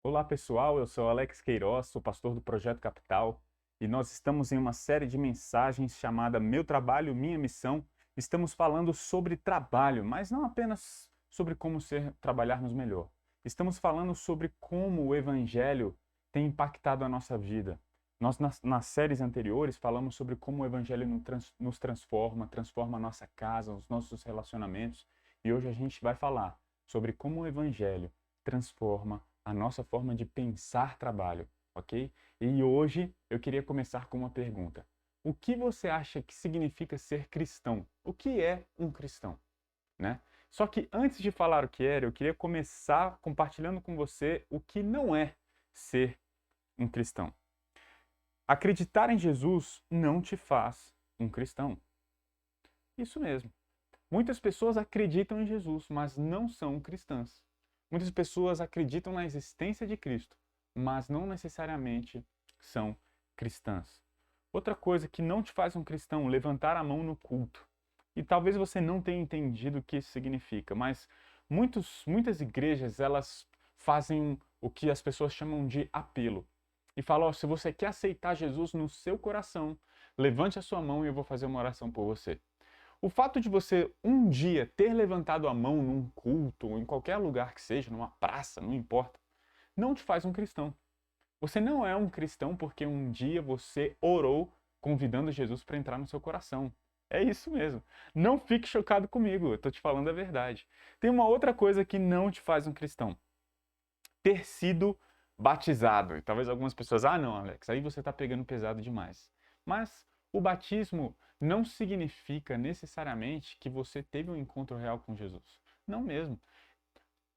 Olá pessoal, eu sou Alex Queiroz, sou pastor do Projeto Capital e nós estamos em uma série de mensagens chamada Meu Trabalho, Minha Missão. Estamos falando sobre trabalho, mas não apenas sobre como trabalharmos melhor. Estamos falando sobre como o Evangelho tem impactado a nossa vida. Nós, nas séries anteriores, falamos sobre como o Evangelho nos transforma a nossa casa, os nossos relacionamentos. E hoje a gente vai falar sobre como o Evangelho transforma a nossa forma de pensar trabalho, ok? E hoje eu queria começar com uma pergunta. O que você acha que significa ser cristão? O que é um cristão, né? Só que antes de falar o que era, eu queria começar compartilhando com você o que não é ser um cristão. Acreditar em Jesus não te faz um cristão. Isso mesmo. Muitas pessoas acreditam em Jesus, mas não são cristãs. Muitas pessoas acreditam na existência de Cristo, mas não necessariamente são cristãs. Outra coisa que não te faz um cristão, levantar a mão no culto. E talvez você não tenha entendido o que isso significa, mas muitas igrejas, elas fazem o que as pessoas chamam de apelo. E falam, se você quer aceitar Jesus no seu coração, levante a sua mão e eu vou fazer uma oração por você. O fato de você um dia ter levantado a mão num culto, ou em qualquer lugar que seja, numa praça, não importa, não te faz um cristão. Você não é um cristão porque um dia você orou convidando Jesus para entrar no seu coração. É isso mesmo. Não fique chocado comigo, eu estou te falando a verdade. Tem uma outra coisa que não te faz um cristão. Ter sido batizado. E talvez algumas pessoas, não, Alex, aí você está pegando pesado demais. Mas o batismo não significa necessariamente que você teve um encontro real com Jesus. Não mesmo.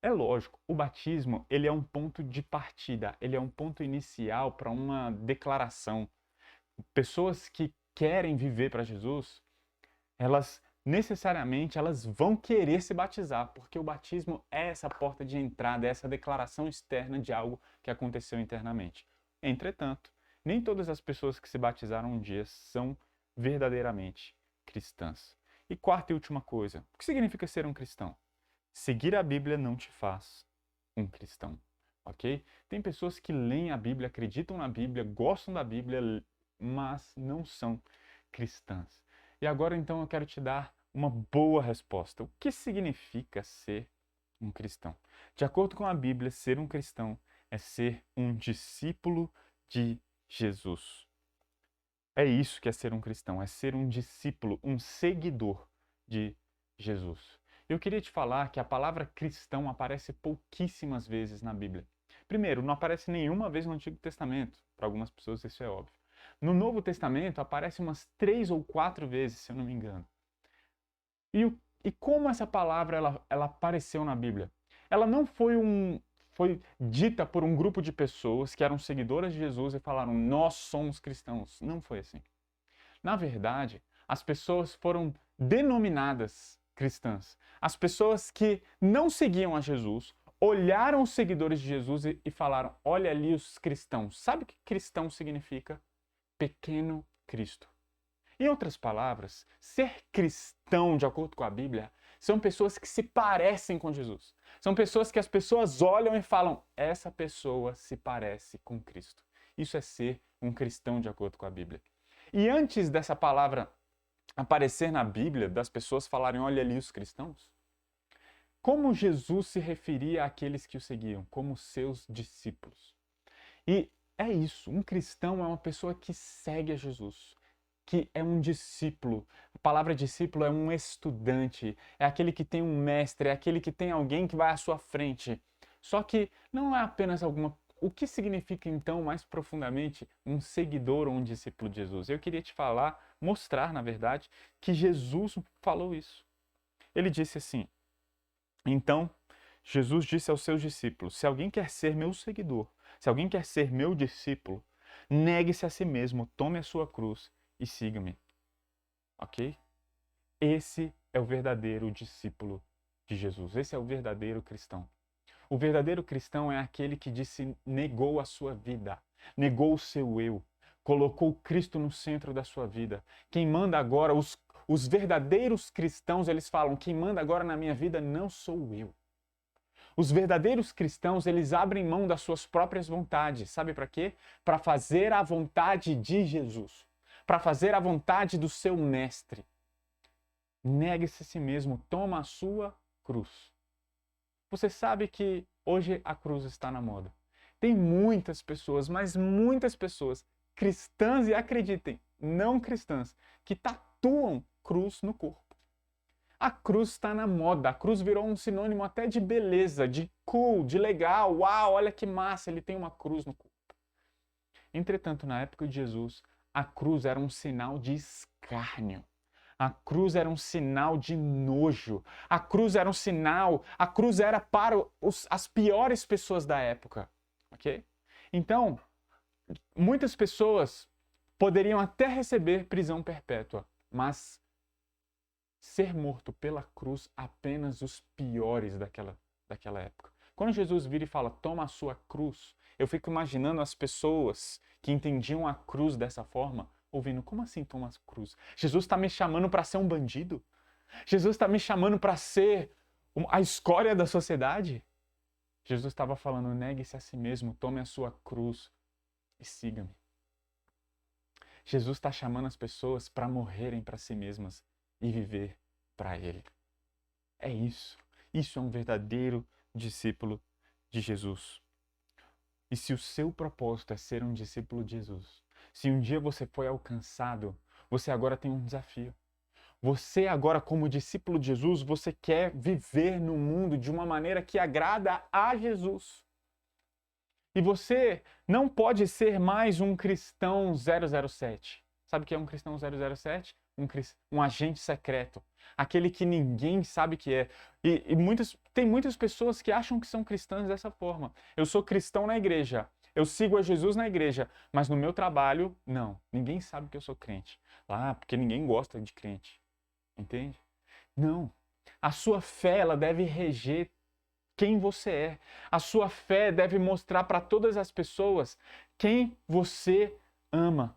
É lógico, o batismo ele é um ponto de partida, ele é um ponto inicial para uma declaração. Pessoas que querem viver para Jesus, elas necessariamente elas vão querer se batizar, porque o batismo é essa porta de entrada, é essa declaração externa de algo que aconteceu internamente. Entretanto, nem todas as pessoas que se batizaram um dia são verdadeiramente cristãs. E quarta e última coisa, o que significa ser um cristão? Seguir a Bíblia não te faz um cristão, ok? Tem pessoas que leem a Bíblia, acreditam na Bíblia, gostam da Bíblia, mas não são cristãs. E agora então eu quero te dar uma boa resposta. O que significa ser um cristão? De acordo com a Bíblia, ser um cristão é ser um discípulo de Jesus. É isso que é ser um cristão, é ser um discípulo, um seguidor de Jesus. Eu queria te falar que a palavra cristão aparece pouquíssimas vezes na Bíblia. Primeiro, não aparece nenhuma vez no Antigo Testamento. Para algumas pessoas isso é óbvio. No Novo Testamento aparece umas 3 ou 4 vezes, se eu não me engano. E como essa palavra ela apareceu na Bíblia? Ela não foi dita por um grupo de pessoas que eram seguidoras de Jesus e falaram, nós somos cristãos. Não foi assim. Na verdade, as pessoas foram denominadas cristãs. As pessoas que não seguiam a Jesus olharam os seguidores de Jesus e falaram, olha ali os cristãos. Sabe o que cristão significa? Pequeno Cristo. Em outras palavras, ser cristão, de acordo com a Bíblia, são pessoas que se parecem com Jesus. São pessoas que as pessoas olham e falam, essa pessoa se parece com Cristo. Isso é ser um cristão, de acordo com a Bíblia. E antes dessa palavra aparecer na Bíblia, das pessoas falarem, olha ali os cristãos, como Jesus se referia àqueles que o seguiam? Como seus discípulos. E é isso, um cristão é uma pessoa que segue a Jesus, que é um discípulo. A palavra discípulo é um estudante, é aquele que tem um mestre, é aquele que tem alguém que vai à sua frente. Só que não é apenas alguma. O que significa então mais profundamente um seguidor ou um discípulo de Jesus? Eu queria te falar, mostrar na verdade, que Jesus falou isso. Ele disse assim: então, Jesus disse aos seus discípulos: se alguém quer ser meu seguidor, se alguém quer ser meu discípulo, negue-se a si mesmo, tome a sua cruz e siga-me. Ok? Esse é o verdadeiro discípulo de Jesus. Esse é o verdadeiro cristão. O verdadeiro cristão é aquele que disse, negou a sua vida, negou o seu eu, colocou Cristo no centro da sua vida. Quem manda agora, os verdadeiros cristãos, eles falam, quem manda agora na minha vida não sou eu. Os verdadeiros cristãos, eles abrem mão das suas próprias vontades. Sabe para quê? Para fazer a vontade de Jesus. Para fazer a vontade do seu mestre. Negue-se a si mesmo, toma a sua cruz. Você sabe que hoje a cruz está na moda. Tem muitas pessoas, mas muitas pessoas, cristãs e acreditem, não cristãs, que tatuam cruz no corpo. A cruz está na moda, a cruz virou um sinônimo até de beleza, de cool, de legal, uau, olha que massa, ele tem uma cruz no corpo. Entretanto, na época de Jesus, a cruz era um sinal de escárnio. A cruz era um sinal de nojo. A cruz era um sinal, a cruz era para as piores pessoas da época, ok? Então, muitas pessoas poderiam até receber prisão perpétua, mas ser morto pela cruz apenas os piores daquela época. Quando Jesus vira e fala, toma a sua cruz, eu fico imaginando as pessoas que entendiam a cruz dessa forma, ouvindo, como assim toma a cruz? Jesus está me chamando para ser um bandido? Jesus está me chamando para ser a escória da sociedade? Jesus estava falando, negue-se a si mesmo, tome a sua cruz e siga-me. Jesus está chamando as pessoas para morrerem para si mesmas e viver para Ele. É isso. Isso é um verdadeiro discípulo de Jesus. E se o seu propósito é ser um discípulo de Jesus, se um dia você foi alcançado, você agora tem um desafio. Você agora, como discípulo de Jesus, você quer viver no mundo de uma maneira que agrada a Jesus. E você não pode ser mais um cristão 007. Sabe o que é um cristão 007? Um agente secreto. Aquele que ninguém sabe que é. Tem muitas pessoas que acham que são cristãs dessa forma. Eu sou cristão na igreja. Eu sigo a Jesus na igreja. Mas no meu trabalho, não. Ninguém sabe que eu sou crente. Lá, porque ninguém gosta de crente. Entende? Não. A sua fé, ela deve reger quem você é. A sua fé deve mostrar para todas as pessoas quem você ama.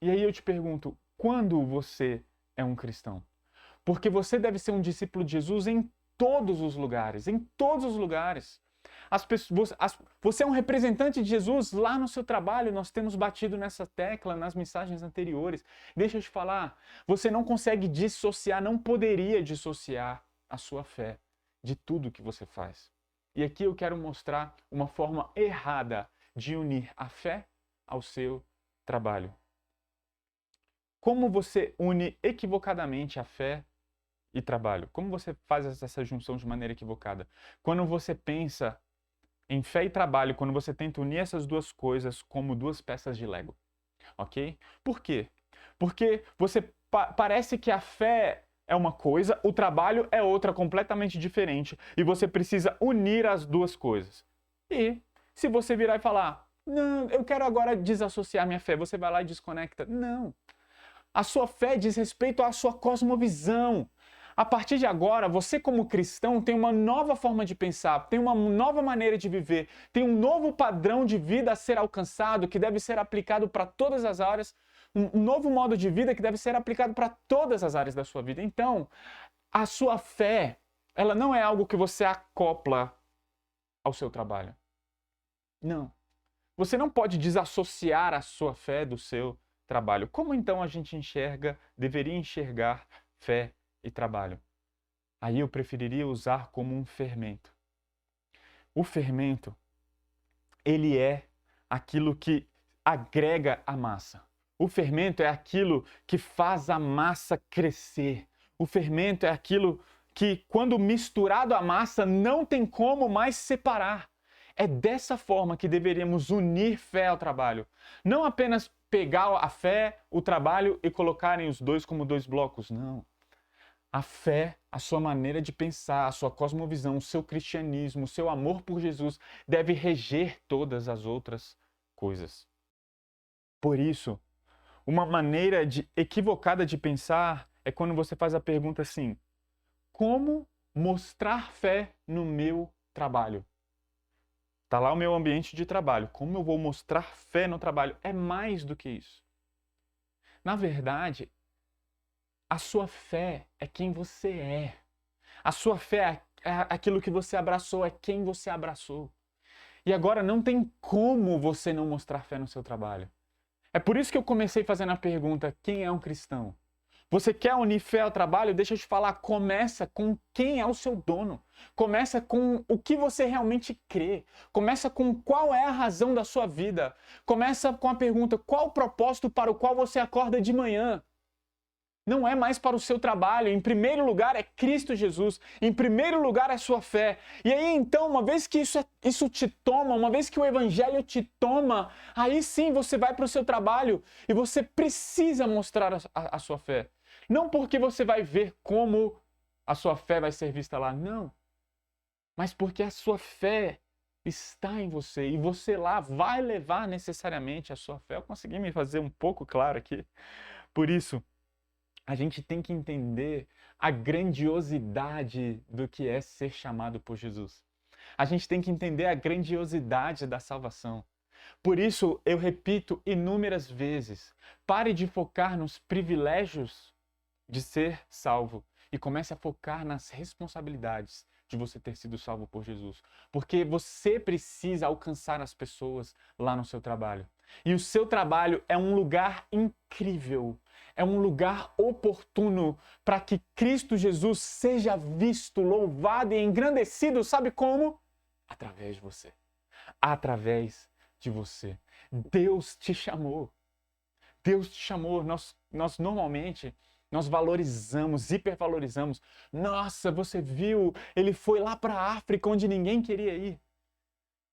E aí eu te pergunto, quando você é um cristão? Porque você deve ser um discípulo de Jesus em todos os lugares, em todos os lugares. Você é um representante de Jesus lá no seu trabalho, nós temos batido nessa tecla nas mensagens anteriores. Deixa eu te falar, você não consegue dissociar, não poderia dissociar a sua fé de tudo que você faz. E aqui eu quero mostrar uma forma errada de unir a fé ao seu trabalho. Como você une equivocadamente a fé e trabalho? Como você faz essa junção de maneira equivocada? Quando você pensa em fé e trabalho, quando você tenta unir essas duas coisas como duas peças de Lego, ok? Por quê? Porque parece que a fé é uma coisa, o trabalho é outra completamente diferente e você precisa unir as duas coisas. E se você virar e falar, não, eu quero agora desassociar minha fé, você vai lá e desconecta. Não. A sua fé diz respeito à sua cosmovisão. A partir de agora, você como cristão tem uma nova forma de pensar, tem uma nova maneira de viver, tem um novo padrão de vida a ser alcançado que deve ser aplicado para todas as áreas, um novo modo de vida que deve ser aplicado para todas as áreas da sua vida. Então, a sua fé, ela não é algo que você acopla ao seu trabalho. Não. Você não pode desassociar a sua fé do seu trabalho. Como então a gente deveria enxergar fé e trabalho? Aí eu preferiria usar como um fermento. O fermento, ele é aquilo que agrega a massa. O fermento é aquilo que faz a massa crescer. O fermento é aquilo que, quando misturado à massa, não tem como mais separar. É dessa forma que deveríamos unir fé ao trabalho. Não apenas pegar a fé, o trabalho e colocarem os dois como dois blocos. Não. A fé, a sua maneira de pensar, a sua cosmovisão, o seu cristianismo, o seu amor por Jesus deve reger todas as outras coisas. Por isso, uma maneira equivocada de pensar é quando você faz a pergunta assim: como mostrar fé no meu trabalho? Está lá o meu ambiente de trabalho. Como eu vou mostrar fé no trabalho? É mais do que isso. Na verdade, a sua fé é quem você é. A sua fé aquilo que você abraçou, é quem você abraçou. E agora não tem como você não mostrar fé no seu trabalho. É por isso que eu comecei fazendo a pergunta: quem é um cristão? Você quer unir fé ao trabalho? Deixa eu te falar, começa com quem é o seu dono. Começa com o que você realmente crê. Começa com qual é a razão da sua vida. Começa com a pergunta: qual o propósito para o qual você acorda de manhã? Não é mais para o seu trabalho. Em primeiro lugar é Cristo Jesus. Em primeiro lugar é sua fé. E aí então, uma vez que isso te toma, uma vez que o evangelho te toma, aí sim você vai para o seu trabalho e você precisa mostrar a sua fé. Não porque você vai ver como a sua fé vai ser vista lá, não. Mas porque a sua fé está em você e você lá vai levar necessariamente a sua fé. Eu consegui me fazer um pouco claro aqui. Por isso, a gente tem que entender a grandiosidade do que é ser chamado por Jesus. A gente tem que entender a grandiosidade da salvação. Por isso, eu repito inúmeras vezes, pare de focar nos privilégios de ser salvo e comece a focar nas responsabilidades de você ter sido salvo por Jesus. Porque você precisa alcançar as pessoas lá no seu trabalho. E o seu trabalho é um lugar incrível, é um lugar oportuno para que Cristo Jesus seja visto, louvado e engrandecido, sabe como? Através de você. Através de você. Deus te chamou. Deus te chamou. Nós normalmente nós valorizamos, hipervalorizamos. Nossa, você viu? Ele foi lá para a África onde ninguém queria ir.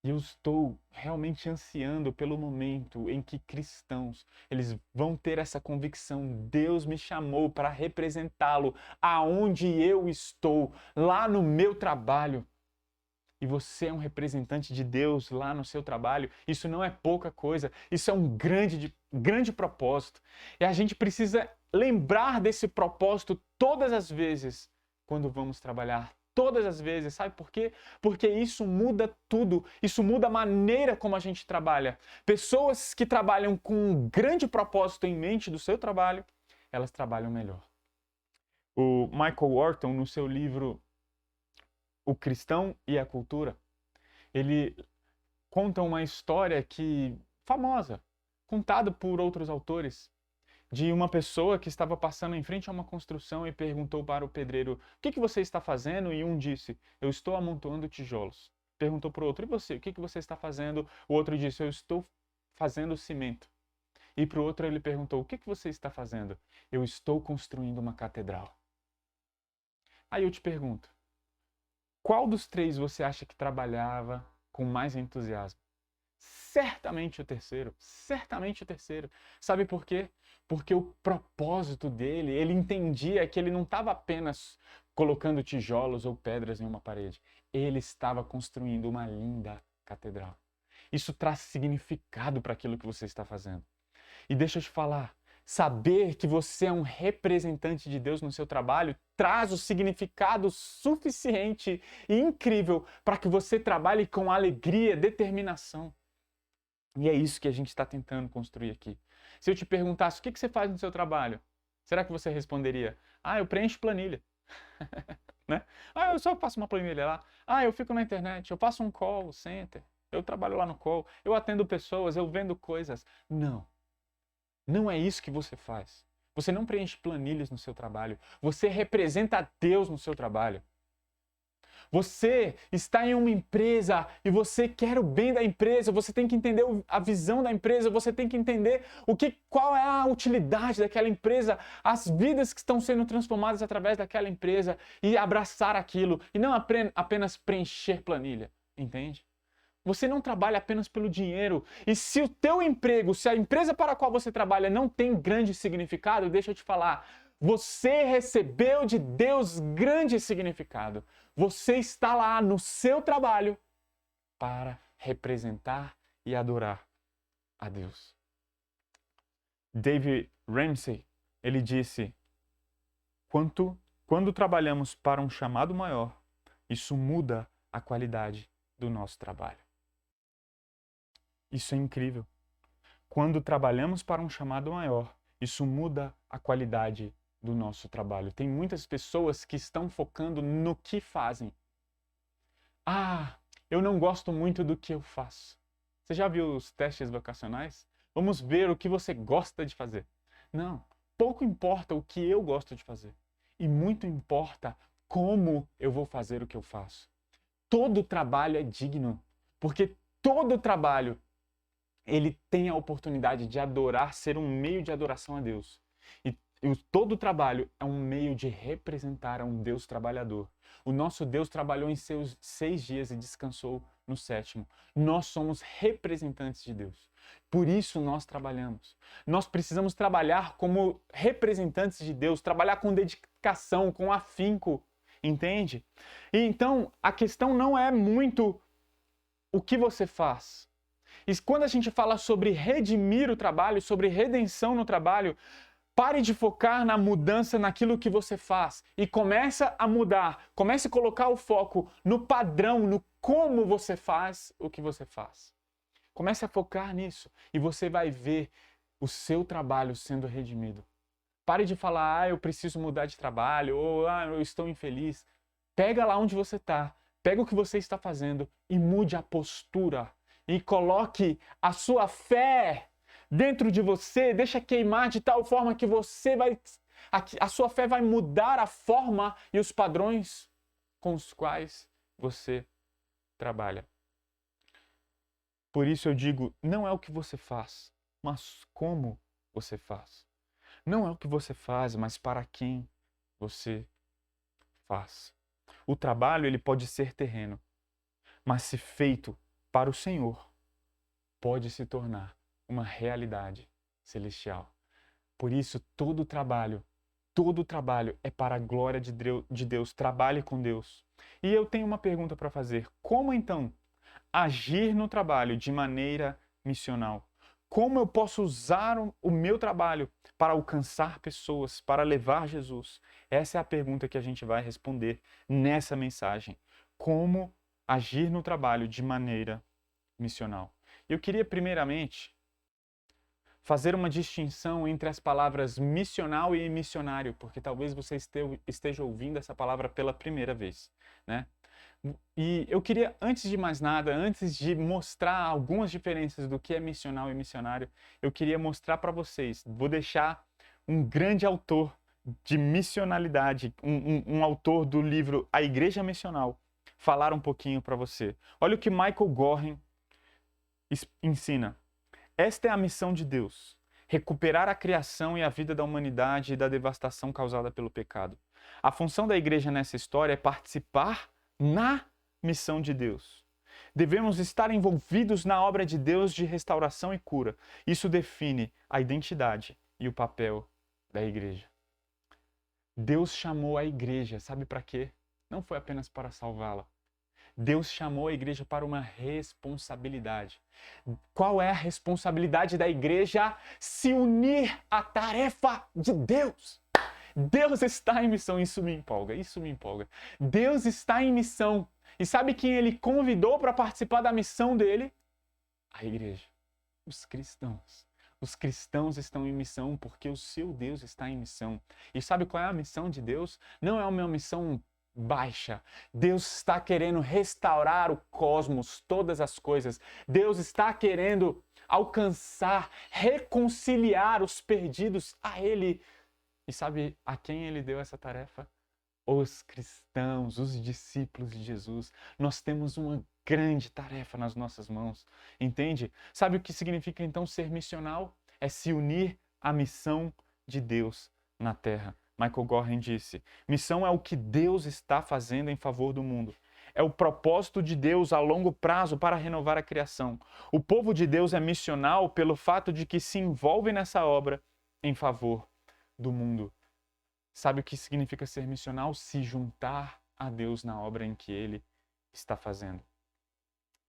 E eu estou realmente ansiando pelo momento em que cristãos, eles vão ter essa convicção: Deus me chamou para representá-lo aonde eu estou, lá no meu trabalho. E você é um representante de Deus lá no seu trabalho. Isso não é pouca coisa, isso é um grande propósito. E a gente precisa lembrar desse propósito todas as vezes quando vamos trabalhar. Todas as vezes, sabe por quê? Porque isso muda tudo, isso muda a maneira como a gente trabalha. Pessoas que trabalham com um grande propósito em mente do seu trabalho, elas trabalham melhor. O Michael Wharton, no seu livro O Cristão e a Cultura, ele conta uma história famosa, contada por outros autores, de uma pessoa que estava passando em frente a uma construção e perguntou para o pedreiro: o que você está fazendo? E um disse: eu estou amontoando tijolos. Perguntou para o outro: e você? O que você está fazendo? O outro disse: eu estou fazendo cimento. E para o outro ele perguntou: o que você está fazendo? Eu estou construindo uma catedral. Aí eu te pergunto, qual dos três você acha que trabalhava com mais entusiasmo? Certamente o terceiro, certamente o terceiro. Sabe por quê? Porque o propósito dele, ele entendia que ele não estava apenas colocando tijolos ou pedras em uma parede. Ele estava construindo uma linda catedral. Isso traz significado para aquilo que você está fazendo. E deixa eu te falar, saber que você é um representante de Deus no seu trabalho traz o significado suficiente e incrível para que você trabalhe com alegria, determinação. E é isso que a gente está tentando construir aqui. Se eu te perguntasse o que você faz no seu trabalho, será que você responderia: eu preencho planilha. Né? Eu só faço uma planilha lá. Eu fico na internet, eu faço um call center, eu trabalho lá no call, eu atendo pessoas, eu vendo coisas. Não. Não é isso que você faz. Você não preenche planilhas no seu trabalho. Você representa Deus no seu trabalho. Você está em uma empresa e você quer o bem da empresa, você tem que entender a visão da empresa, você tem que entender qual é a utilidade daquela empresa, as vidas que estão sendo transformadas através daquela empresa e abraçar aquilo e não apenas preencher planilha, entende? Você não trabalha apenas pelo dinheiro. E se o teu emprego, se a empresa para a qual você trabalha não tem grande significado, deixa eu te falar, você recebeu de Deus grande significado. Você está lá no seu trabalho para representar e adorar a Deus. Dave Ramsey, ele disse: quando trabalhamos para um chamado maior, isso muda a qualidade do nosso trabalho. Isso é incrível. Quando trabalhamos para um chamado maior, isso muda a qualidade do nosso trabalho. Tem muitas pessoas que estão focando no que fazem Ah, eu não gosto muito do que eu faço. Você já viu os testes vocacionais? Vamos ver o que você gosta de fazer. Não, pouco importa o que eu gosto de fazer. E muito importa como eu vou fazer o que eu faço. Todo trabalho é digno, porque todo trabalho ele tem a oportunidade de adorar, ser um meio de adoração a Deus. E todo trabalho é um meio de representar a um Deus trabalhador. O nosso Deus trabalhou em seus 6 dias e descansou no sétimo. Nós somos representantes de Deus. Por isso nós trabalhamos. Nós precisamos trabalhar como representantes de Deus, trabalhar com dedicação, com afinco, entende? E então a questão não é muito o que você faz. E quando a gente fala sobre redimir o trabalho, sobre redenção no trabalho, pare de focar na mudança naquilo que você faz e começa a mudar. Comece a colocar o foco no padrão, no como você faz o que você faz. Comece a focar nisso e você vai ver o seu trabalho sendo redimido. Pare de falar, eu preciso mudar de trabalho, ou eu estou infeliz. Pega lá onde você está, pega o que você está fazendo e mude a postura. E coloque a sua fé dentro de você, deixa queimar de tal forma que a sua fé vai mudar a forma e os padrões com os quais você trabalha. Por isso eu digo, não é o que você faz, mas como você faz. Não é o que você faz, mas para quem você faz. O trabalho ele pode ser terreno, mas se feito para o Senhor, pode se tornar uma realidade celestial. Por isso, todo trabalho é para a glória de Deus. Trabalhe com Deus. E eu tenho uma pergunta para fazer. Como então agir no trabalho de maneira missional? Como eu posso usar o meu trabalho para alcançar pessoas, para levar Jesus? Essa é a pergunta que a gente vai responder nessa mensagem. Como agir no trabalho de maneira missional? Eu queria primeiramente fazer uma distinção entre as palavras missional e missionário, porque talvez você esteja ouvindo essa palavra pela primeira vez, né? E eu queria, antes de mais nada, antes de mostrar algumas diferenças do que é missional e missionário, eu queria mostrar para vocês, vou deixar um grande autor de missionalidade, um autor do livro A Igreja Missional, falar um pouquinho para você. Olha o que Michael Gorin ensina. Esta é a missão de Deus: recuperar a criação e a vida da humanidade da devastação causada pelo pecado. A função da igreja nessa história é participar na missão de Deus. Devemos estar envolvidos na obra de Deus de restauração e cura. Isso define a identidade e o papel da igreja. Deus chamou a igreja, sabe para quê? Não foi apenas para salvá-la. Deus chamou a igreja para uma responsabilidade. Qual é a responsabilidade da igreja? Se unir à tarefa de Deus. Deus está em missão, isso me empolga, isso me empolga. Deus está em missão. E sabe quem ele convidou para participar da missão dele? A igreja, os cristãos. Os cristãos estão em missão porque o seu Deus está em missão. E sabe qual é a missão de Deus? Não é uma missão baixa. Deus está querendo restaurar o cosmos, todas as coisas. Deus está querendo alcançar, reconciliar os perdidos a Ele. E sabe a quem Ele deu essa tarefa? Os cristãos, os discípulos de Jesus. Nós temos uma grande tarefa nas nossas mãos, entende? Sabe o que significa então ser missional? É se unir à missão de Deus na terra. Michael Gorin disse: missão é o que Deus está fazendo em favor do mundo. É o propósito de Deus a longo prazo para renovar a criação. O povo de Deus é missional pelo fato de que se envolve nessa obra em favor do mundo. Sabe o que significa ser missional? Se juntar a Deus na obra em que Ele está fazendo.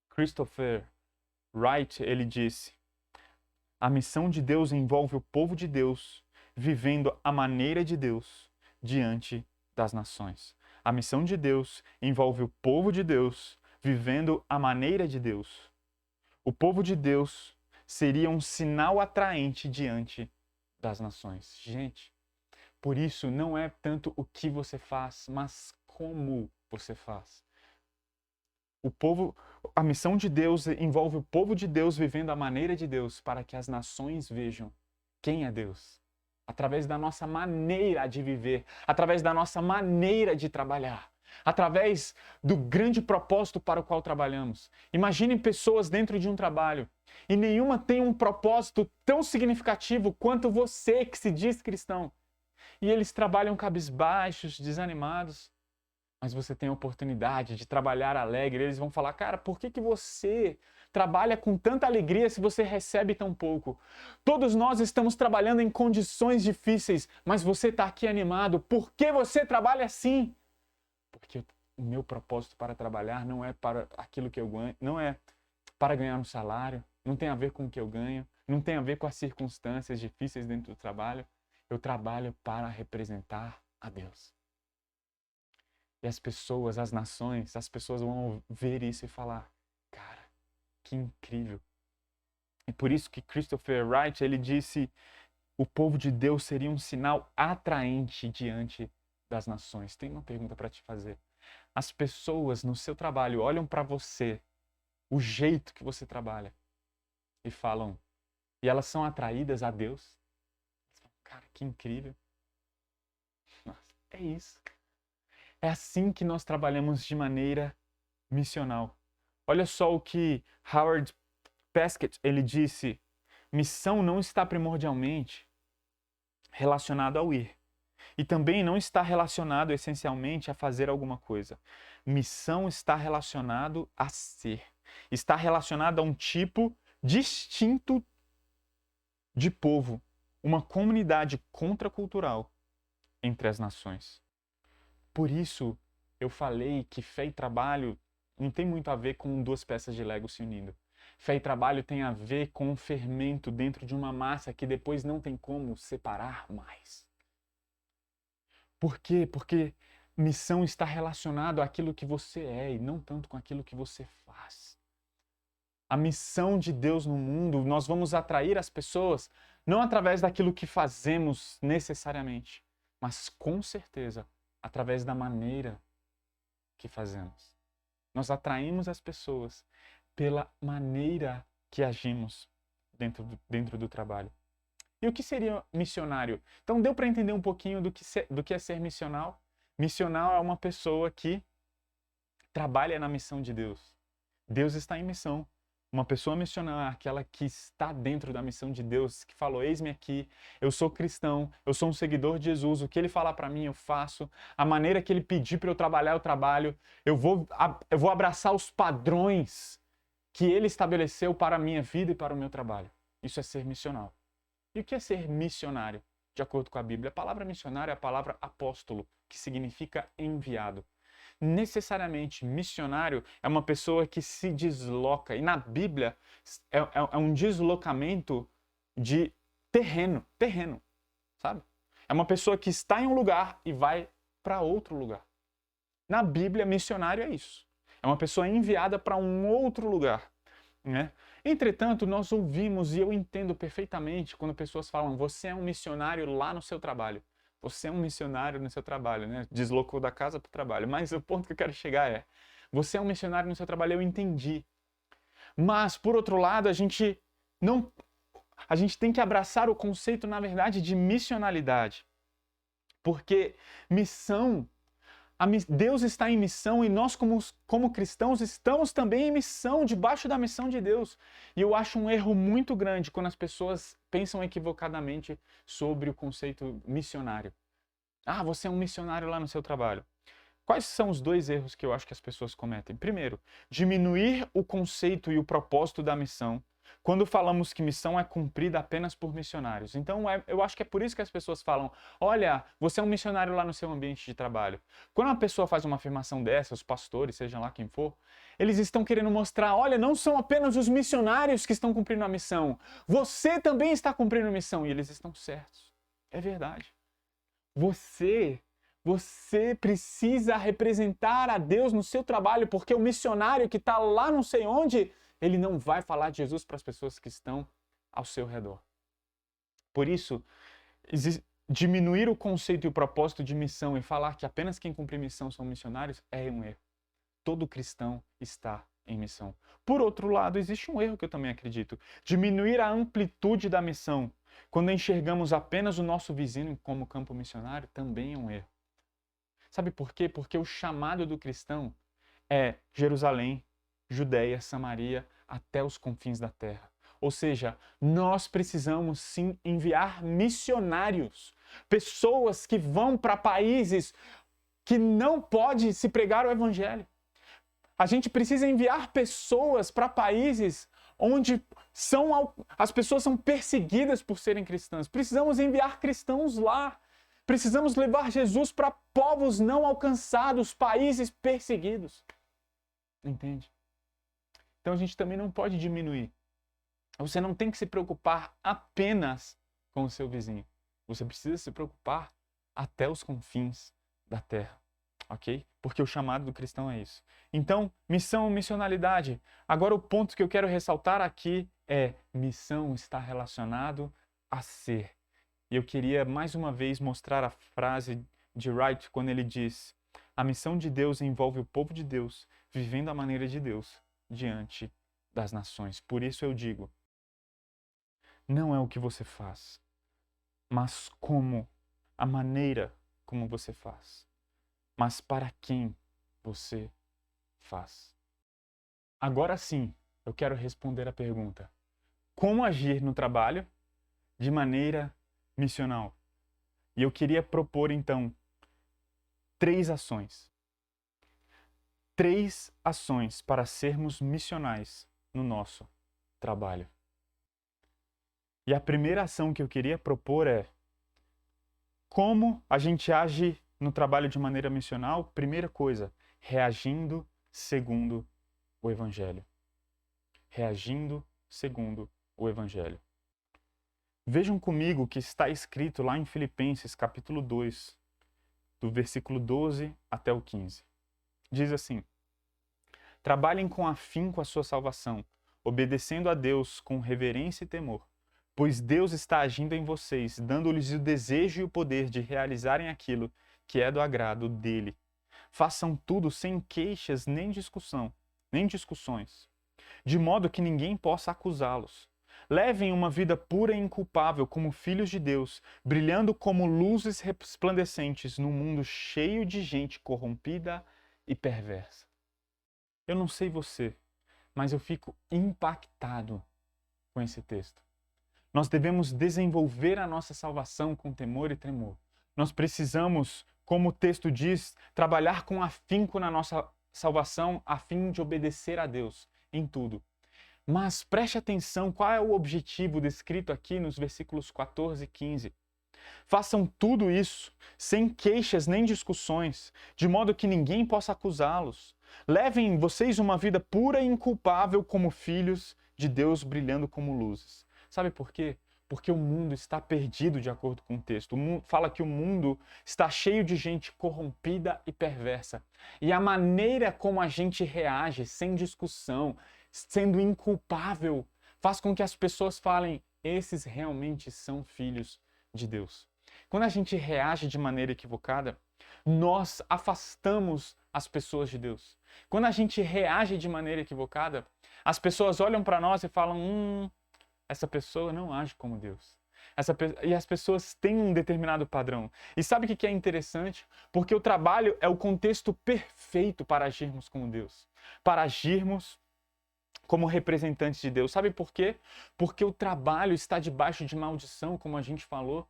Christopher Wright, ele disse: a missão de Deus envolve o povo de Deus vivendo a maneira de Deus diante das nações. A missão de Deus envolve o povo de Deus vivendo a maneira de Deus. O povo de Deus seria um sinal atraente diante das nações. Gente, por isso não é tanto o que você faz, mas como você faz. A missão de Deus envolve o povo de Deus vivendo a maneira de Deus para que as nações vejam quem é Deus. Através da nossa maneira de viver, através da nossa maneira de trabalhar, através do grande propósito para o qual trabalhamos. Imagine pessoas dentro de um trabalho e nenhuma tem um propósito tão significativo quanto você que se diz cristão. E eles trabalham cabisbaixos, desanimados. Mas você tem a oportunidade de trabalhar alegre. Eles vão falar, cara, por que você trabalha com tanta alegria se você recebe tão pouco? Todos nós estamos trabalhando em condições difíceis, mas você está aqui animado. Por que você trabalha assim? Porque o meu propósito para trabalhar não é para aquilo que eu ganho, não é para ganhar um salário, não tem a ver com o que eu ganho, não tem a ver com as circunstâncias difíceis dentro do trabalho. Eu trabalho para representar a Deus. E as pessoas, as nações, as pessoas vão ver isso e falar, cara, que incrível. E por isso que Christopher Wright, ele disse, o povo de Deus seria um sinal atraente diante das nações. Tem uma pergunta para te fazer. As pessoas no seu trabalho olham para você, o jeito que você trabalha, e falam, e elas são atraídas a Deus. Cara, que incrível. Nossa, é isso. É assim que nós trabalhamos de maneira missional. Olha só o que Howard Pesquet, ele disse, missão não está primordialmente relacionado ao ir. E também não está relacionado essencialmente a fazer alguma coisa. Missão está relacionado a ser. Está relacionado a um tipo distinto de povo, uma comunidade contracultural entre as nações. Por isso, eu falei que fé e trabalho não tem muito a ver com duas peças de Lego se unindo. Fé e trabalho tem a ver com um fermento dentro de uma massa que depois não tem como separar mais. Por quê? Porque missão está relacionado àquilo que você é e não tanto com aquilo que você faz. A missão de Deus no mundo, nós vamos atrair as pessoas não através daquilo que fazemos necessariamente, mas com certeza através da maneira que fazemos. Nós atraímos as pessoas pela maneira que agimos dentro do trabalho. E o que seria missionário? Então deu para entender um pouquinho do que é ser missional? Missional é uma pessoa que trabalha na missão de Deus. Deus está em missão. Uma pessoa missional é aquela que está dentro da missão de Deus, que falou, eis-me aqui, eu sou cristão, eu sou um seguidor de Jesus, o que ele falar para mim eu faço, a maneira que ele pedir para eu trabalhar eu trabalho, eu vou abraçar os padrões que ele estabeleceu para a minha vida e para o meu trabalho. Isso é ser missional. E o que é ser missionário? De acordo com a Bíblia, a palavra missionário é a palavra apóstolo, que significa enviado. Necessariamente, missionário é uma pessoa que se desloca. E na Bíblia é um deslocamento de terreno, sabe? É uma pessoa que está em um lugar e vai para outro lugar. Na Bíblia, missionário é isso. É uma pessoa enviada para um outro lugar, né? Entretanto, nós ouvimos e eu entendo perfeitamente quando pessoas falam, você é um missionário lá no seu trabalho. Você é um missionário no seu trabalho, né? Deslocou da casa para o trabalho. Mas o ponto que eu quero chegar é, você é um missionário no seu trabalho, eu entendi. Mas, por outro lado, a gente tem que abraçar o conceito, na verdade, de missionalidade. Porque missão, Deus está em missão e nós, como cristãos, estamos também em missão, debaixo da missão de Deus. E eu acho um erro muito grande quando as pessoas pensam equivocadamente sobre o conceito missionário. Ah, você é um missionário lá no seu trabalho. Quais são os dois erros que eu acho que as pessoas cometem? Primeiro, diminuir o conceito e o propósito da missão, quando falamos que missão é cumprida apenas por missionários. Então, eu acho que é por isso que as pessoas falam, olha, você é um missionário lá no seu ambiente de trabalho. Quando uma pessoa faz uma afirmação dessa, os pastores, seja lá quem for, eles estão querendo mostrar, olha, não são apenas os missionários que estão cumprindo a missão, você também está cumprindo a missão. E eles estão certos. É verdade. Você precisa representar a Deus no seu trabalho, porque o missionário que está lá não sei onde, ele não vai falar de Jesus para as pessoas que estão ao seu redor. Por isso, diminuir o conceito e o propósito de missão e falar que apenas quem cumpre missão são missionários é um erro. todo cristão está em missão. Por outro lado, existe um erro que eu também acredito. Diminuir a amplitude da missão quando enxergamos apenas o nosso vizinho como campo missionário também é um erro. Sabe por quê? Porque o chamado do cristão é Jerusalém, Judéia, Samaria, até os confins da terra. Ou seja, nós precisamos sim enviar missionários, pessoas que vão para países que não pode se pregar o evangelho. A gente precisa enviar pessoas para países onde as pessoas são perseguidas por serem cristãs. Precisamos enviar cristãos lá. Precisamos levar Jesus para povos não alcançados, países perseguidos. Entende? Então a gente também não pode diminuir. Você não tem que se preocupar apenas com o seu vizinho. Você precisa se preocupar até os confins da terra. Ok? Porque o chamado do cristão é isso. Então, missão, missionalidade. Agora o ponto que eu quero ressaltar aqui é: missão está relacionado a ser. E eu queria mais uma vez mostrar a frase de Wright quando ele diz: a missão de Deus envolve o povo de Deus vivendo a maneira de Deus diante das nações. Por isso eu digo, não é o que você faz, mas a maneira como você faz. Mas para quem você faz. Agora sim, eu quero responder a pergunta: como agir no trabalho de maneira missional? E eu queria propor então 3 ações. 3 ações para sermos missionais no nosso trabalho. E a primeira ação que eu queria propor é: como a gente age no trabalho de maneira missional? Primeira coisa, reagindo segundo o Evangelho. Reagindo segundo o Evangelho. Vejam comigo o que está escrito lá em Filipenses, capítulo 2, do versículo 12 até o 15. Diz assim: trabalhem com afinco a sua salvação, obedecendo a Deus com reverência e temor, pois Deus está agindo em vocês, dando-lhes o desejo e o poder de realizarem aquilo que é do agrado dele. Façam tudo sem queixas nem discussões, de modo que ninguém possa acusá-los. Levem uma vida pura e inculpável como filhos de Deus, brilhando como luzes resplandecentes num mundo cheio de gente corrompida e perversa. Eu não sei você, mas eu fico impactado com esse texto. Nós devemos desenvolver a nossa salvação com temor e tremor. Nós precisamos, como o texto diz, trabalhar com afinco na nossa salvação a fim de obedecer a Deus em tudo. Mas preste atenção, qual é o objetivo descrito aqui nos versículos 14 e 15. Façam tudo isso sem queixas nem discussões, de modo que ninguém possa acusá-los. Levem vocês uma vida pura e inculpável como filhos de Deus, brilhando como luzes. Sabe por quê? Porque o mundo está perdido, de acordo com o texto. Fala que o mundo está cheio de gente corrompida e perversa. E a maneira como a gente reage, sem discussão, sendo inculpável, faz com que as pessoas falem: esses realmente são filhos de Deus. Quando a gente reage de maneira equivocada, nós afastamos as pessoas de Deus. Quando a gente reage de maneira equivocada, as pessoas olham para nós e falam: essa pessoa não age como Deus. E as pessoas têm um determinado padrão. E sabe o que é interessante? Porque o trabalho é o contexto perfeito para agirmos como Deus. Para agirmos como representantes de Deus. Sabe por quê? Porque o trabalho está debaixo de maldição, como a gente falou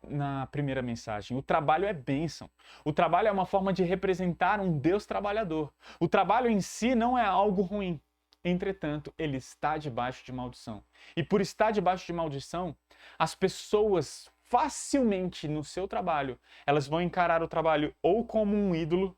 na primeira mensagem. O trabalho é bênção. O trabalho é uma forma de representar um Deus trabalhador. O trabalho em si não é algo ruim. Entretanto, ele está debaixo de maldição. E por estar debaixo de maldição, as pessoas facilmente no seu trabalho, elas vão encarar o trabalho ou como um ídolo,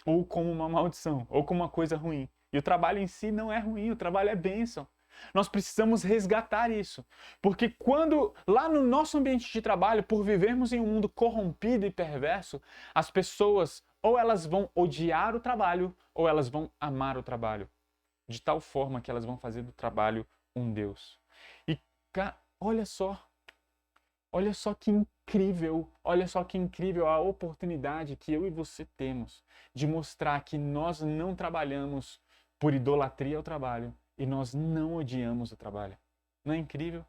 ou como uma maldição, ou como uma coisa ruim. E o trabalho em si não é ruim, o trabalho é bênção. Nós precisamos resgatar isso. Porque quando, lá no nosso ambiente de trabalho, por vivermos em um mundo corrompido e perverso, as pessoas ou elas vão odiar o trabalho, ou elas vão amar o trabalho. De tal forma que elas vão fazer do trabalho um Deus. E olha só que incrível, olha só que incrível a oportunidade que eu e você temos de mostrar que nós não trabalhamos por idolatria ao trabalho e nós não odiamos o trabalho. Não é incrível?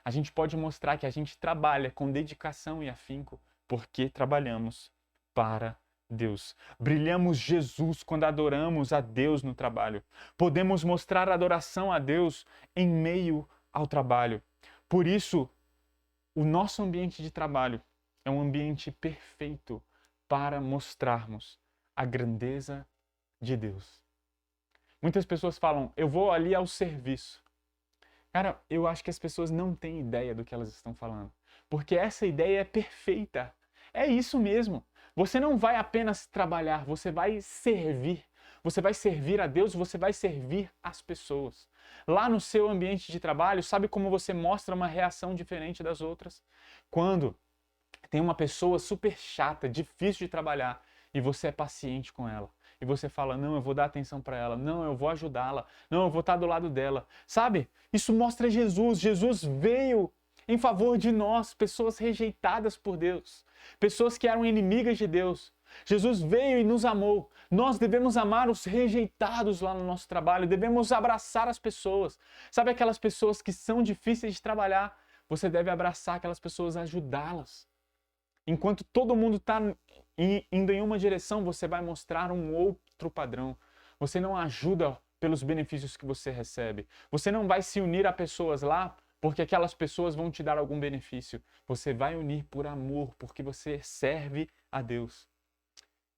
A gente pode mostrar que a gente trabalha com dedicação e afinco porque trabalhamos para Deus. Brilhamos Jesus quando adoramos a Deus no trabalho. Podemos mostrar adoração a Deus em meio ao trabalho. Por isso, o nosso ambiente de trabalho é um ambiente perfeito para mostrarmos a grandeza de Deus. Muitas pessoas falam, eu vou ali ao serviço. Cara, eu acho que as pessoas não têm ideia do que elas estão falando. Porque essa ideia é perfeita. É isso mesmo. Você não vai apenas trabalhar, você vai servir. Você vai servir a Deus, você vai servir as pessoas. Lá no seu ambiente de trabalho, sabe como você mostra uma reação diferente das outras? Quando tem uma pessoa super chata, difícil de trabalhar, e você é paciente com ela. E você fala, não, eu vou dar atenção para ela, não, eu vou ajudá-la, não, eu vou estar do lado dela. Sabe? Isso mostra Jesus. Jesus veio em favor de nós, pessoas rejeitadas por Deus, pessoas que eram inimigas de Deus. Jesus veio e nos amou. Nós devemos amar os rejeitados lá no nosso trabalho, devemos abraçar as pessoas. Sabe aquelas pessoas que são difíceis de trabalhar? Você deve abraçar aquelas pessoas, ajudá-las. Enquanto todo mundo está indo em uma direção, você vai mostrar um outro padrão. Você não ajuda pelos benefícios que você recebe. Você não vai se unir a pessoas lá porque aquelas pessoas vão te dar algum benefício. Você vai unir por amor, porque você serve a Deus.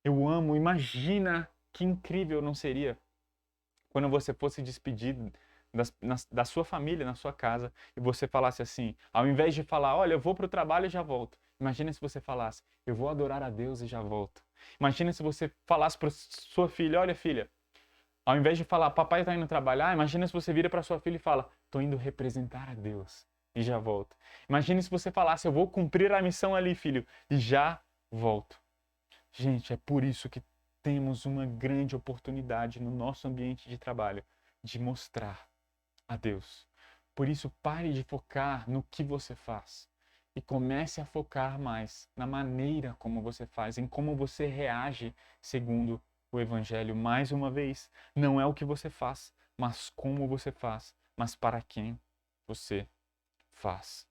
Eu amo, imagina que incrível não seria quando você fosse despedido da sua família, na sua casa, e você falasse assim, ao invés de falar, olha, eu vou para o trabalho e já volto. Imagina se você falasse, eu vou adorar a Deus e já volto. Imagina se você falasse para sua filha, olha filha, ao invés de falar, papai está indo trabalhar, imagina se você vira para sua filha e fala, estou indo representar a Deus e já volto. Imagina se você falasse, eu vou cumprir a missão ali, filho, e já volto. Gente, é por isso que temos uma grande oportunidade no nosso ambiente de trabalho de mostrar a Deus. Por isso, pare de focar no que você faz e comece a focar mais na maneira como você faz, em como você reage segundo o Evangelho. Mais uma vez, não é o que você faz, mas como você faz, mas para quem você faz.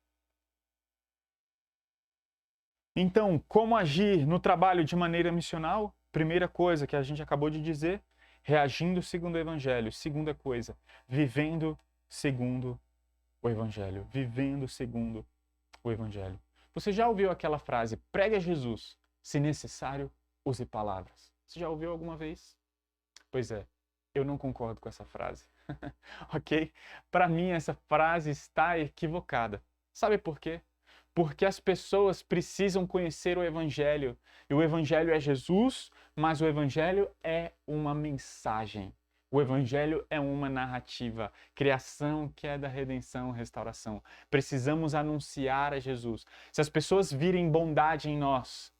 Então, como agir no trabalho de maneira missional? Primeira coisa que a gente acabou de dizer, reagindo segundo o Evangelho. Segunda coisa, vivendo segundo o Evangelho. Vivendo segundo o Evangelho. Você já ouviu aquela frase, pregue a Jesus, se necessário, use palavras. Você já ouviu alguma vez? Pois é, eu não concordo com essa frase. Ok? Para mim, essa frase está equivocada. Sabe por quê? Porque as pessoas precisam conhecer o Evangelho. E o Evangelho é Jesus, mas o Evangelho é uma mensagem. O Evangelho é uma narrativa. Criação, queda, redenção, restauração. Precisamos anunciar a Jesus. Se as pessoas virem bondade em nós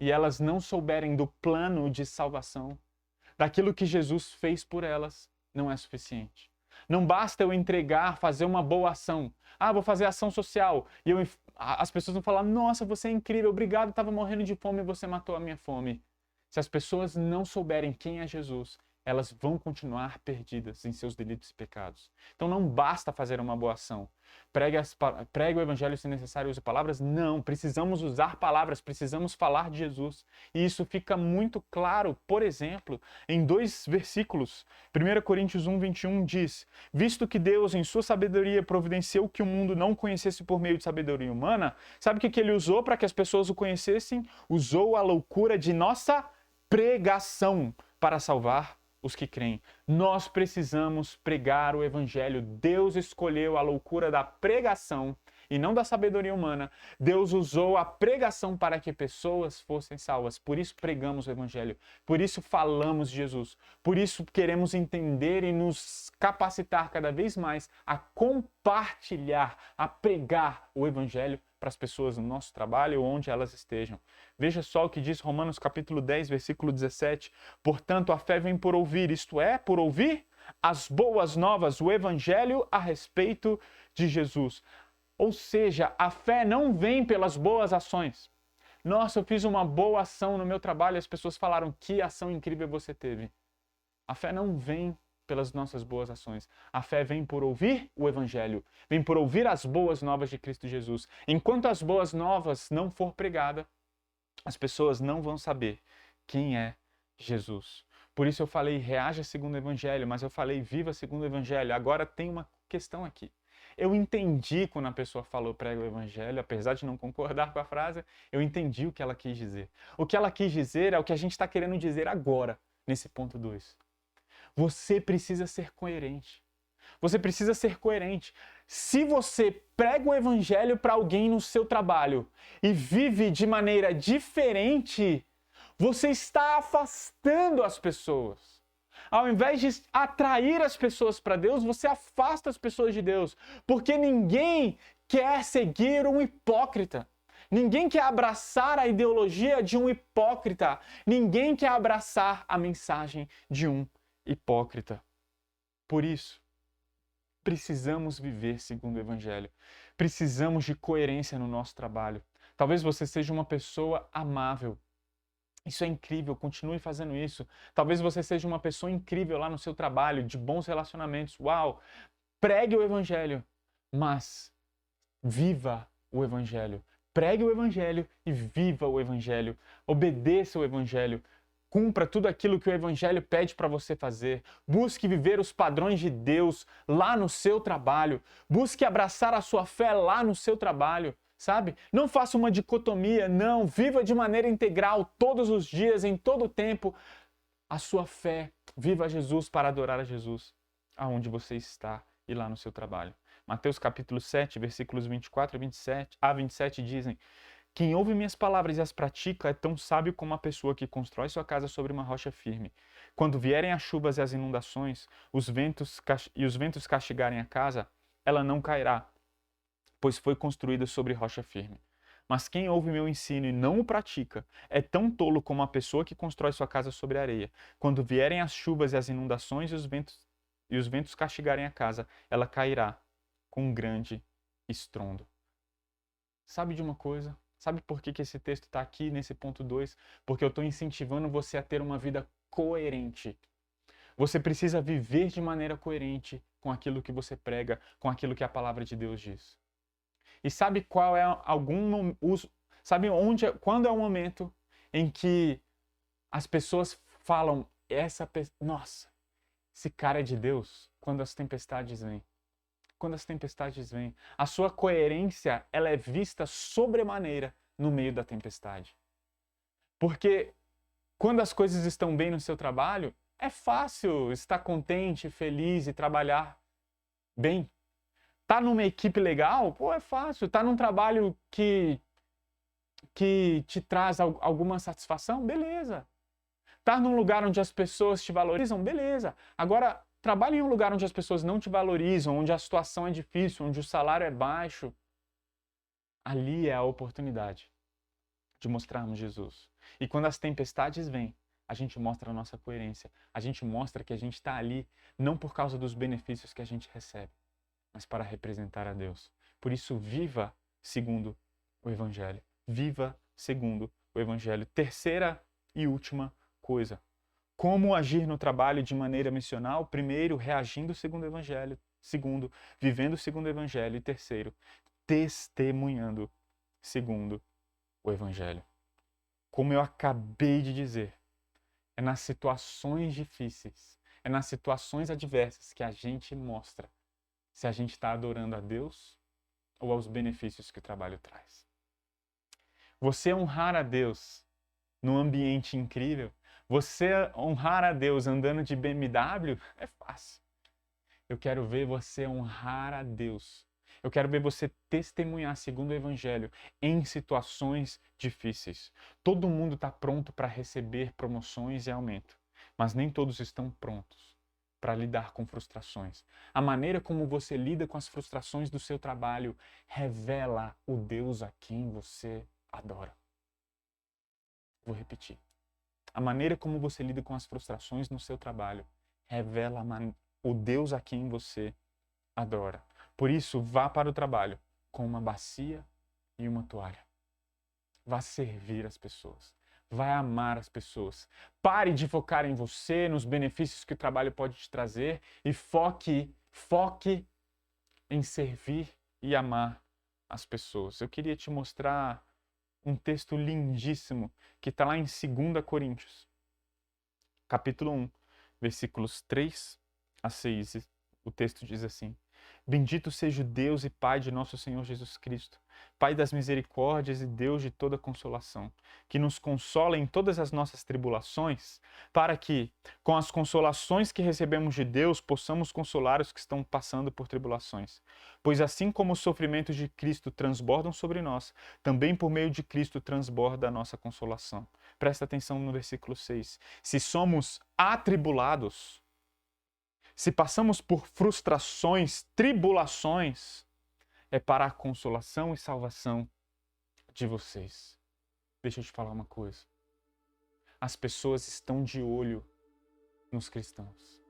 e elas não souberem do plano de salvação, daquilo que Jesus fez por elas, não é suficiente. Não basta eu entregar, fazer uma boa ação. Ah, vou fazer ação social. E as pessoas vão falar, nossa, você é incrível, obrigado, estava morrendo de fome e você matou a minha fome. Se as pessoas não souberem quem é Jesus, elas vão continuar perdidas em seus delitos e pecados. Então não basta fazer uma boa ação. Pregue o Evangelho se necessário, use palavras? Não, precisamos usar palavras, precisamos falar de Jesus. E isso fica muito claro, por exemplo, em 2 versículos. 1 Coríntios 1, 21 diz, visto que Deus, em sua sabedoria, providenciou que o mundo não conhecesse por meio de sabedoria humana, sabe o que ele usou para que as pessoas o conhecessem? Usou a loucura de nossa pregação para salvar os que creem. Nós precisamos pregar o Evangelho. Deus escolheu a loucura da pregação e não da sabedoria humana. Deus usou a pregação para que pessoas fossem salvas. Por isso pregamos o Evangelho. Por isso falamos de Jesus. Por isso queremos entender e nos capacitar cada vez mais a compartilhar, a pregar o Evangelho para as pessoas no nosso trabalho ou onde elas estejam. Veja só o que diz Romanos capítulo 10, versículo 17. Portanto, a fé vem por ouvir, isto é, por ouvir as boas novas, o Evangelho a respeito de Jesus. Ou seja, a fé não vem pelas boas ações. Nossa, eu fiz uma boa ação no meu trabalho e as pessoas falaram, que ação incrível você teve. A fé não vem pelas nossas boas ações. A fé vem por ouvir o Evangelho, vem por ouvir as boas novas de Cristo Jesus. Enquanto as boas novas não for pregada, as pessoas não vão saber quem é Jesus. Por isso eu falei, reaja segundo o Evangelho, mas eu falei, viva segundo o Evangelho. Agora tem uma questão aqui. Eu entendi quando a pessoa falou prega o Evangelho, apesar de não concordar com a frase, eu entendi o que ela quis dizer. O que ela quis dizer é o que a gente está querendo dizer agora, nesse ponto 2. Você precisa ser coerente. Você precisa ser coerente. Se você prega o Evangelho para alguém no seu trabalho e vive de maneira diferente, você está afastando as pessoas. Ao invés de atrair as pessoas para Deus, você afasta as pessoas de Deus. Porque ninguém quer seguir um hipócrita. Ninguém quer abraçar a ideologia de um hipócrita. Ninguém quer abraçar a mensagem de um hipócrita. Por isso, precisamos viver segundo o Evangelho. Precisamos de coerência no nosso trabalho. Talvez você seja uma pessoa amável. Isso é incrível, continue fazendo isso. Talvez você seja uma pessoa incrível lá no seu trabalho, de bons relacionamentos. Uau! Pregue o Evangelho, mas viva o Evangelho. Pregue o Evangelho e viva o Evangelho. Obedeça o Evangelho. Cumpra tudo aquilo que o Evangelho pede para você fazer. Busque viver os padrões de Deus lá no seu trabalho. Busque abraçar a sua fé lá no seu trabalho. Sabe? Não faça uma dicotomia, não. Viva de maneira integral todos os dias, em todo o tempo, a sua fé. Viva Jesus para adorar a Jesus, aonde você está e lá no seu trabalho. Mateus capítulo 7, versículos 24 a 27 dizem: quem ouve minhas palavras e as pratica é tão sábio como a pessoa que constrói sua casa sobre uma rocha firme. Quando vierem as chuvas e as inundações, os ventos castigarem a casa, ela não cairá, pois foi construída sobre rocha firme. Mas quem ouve meu ensino e não o pratica é tão tolo como a pessoa que constrói sua casa sobre areia. Quando vierem as chuvas e as inundações e os ventos castigarem a casa, ela cairá com um grande estrondo. Sabe de uma coisa? Sabe por que esse texto está aqui nesse ponto 2? Porque eu estou incentivando você a ter uma vida coerente. Você precisa viver de maneira coerente com aquilo que você prega, com aquilo que a palavra de Deus diz. E sabe qual é quando é o momento em que as pessoas falam, nossa, esse cara é de Deus, quando as tempestades vêm. Quando as tempestades vêm, a sua coerência, ela é vista sobremaneira no meio da tempestade. Porque quando as coisas estão bem no seu trabalho, é fácil estar contente, feliz e trabalhar bem. Tá numa equipe legal? Pô, é fácil. Tá num trabalho que te traz alguma satisfação? Beleza. Tá num lugar onde as pessoas te valorizam? Beleza. Agora, trabalhe em um lugar onde as pessoas não te valorizam, onde a situação é difícil, onde o salário é baixo. Ali é a oportunidade de mostrarmos Jesus. E quando as tempestades vêm, a gente mostra a nossa coerência. A gente mostra que a gente está ali não por causa dos benefícios que a gente recebe, mas para representar a Deus. Por isso, viva segundo o Evangelho. Viva segundo o Evangelho. Terceira e última coisa. Como agir no trabalho de maneira missional? Primeiro, reagindo segundo o Evangelho. Segundo, vivendo segundo o Evangelho. E terceiro, testemunhando segundo o Evangelho. Como eu acabei de dizer, é nas situações difíceis, é nas situações adversas que a gente mostra se a gente está adorando a Deus ou aos benefícios que o trabalho traz. Você honrar a Deus num ambiente incrível, você honrar a Deus andando de BMW, é fácil. Eu quero ver você honrar a Deus. Eu quero ver você testemunhar segundo o Evangelho em situações difíceis. Todo mundo está pronto para receber promoções e aumento, mas nem todos estão prontos para lidar com frustrações. A maneira como você lida com as frustrações do seu trabalho revela o Deus a quem você adora. Vou repetir. A maneira como você lida com as frustrações no seu trabalho revela o Deus a quem você adora. Por isso, vá para o trabalho com uma bacia e uma toalha. Vá servir as pessoas. Vai amar as pessoas. Pare de focar em você, nos benefícios que o trabalho pode te trazer e foque em servir e amar as pessoas. Eu queria te mostrar um texto lindíssimo que está lá em 2 Coríntios, capítulo 1, versículos 3 a 6. O texto diz assim: Bendito seja o Deus e Pai de nosso Senhor Jesus Cristo, Pai das misericórdias e Deus de toda consolação, que nos consola em todas as nossas tribulações, para que, com as consolações que recebemos de Deus, possamos consolar os que estão passando por tribulações. Pois assim como os sofrimentos de Cristo transbordam sobre nós, também por meio de Cristo transborda a nossa consolação. Presta atenção no versículo 6. Se somos atribulados, se passamos por frustrações, tribulações, é para a consolação e salvação de vocês. Deixa eu te falar uma coisa. As pessoas estão de olho nos cristãos.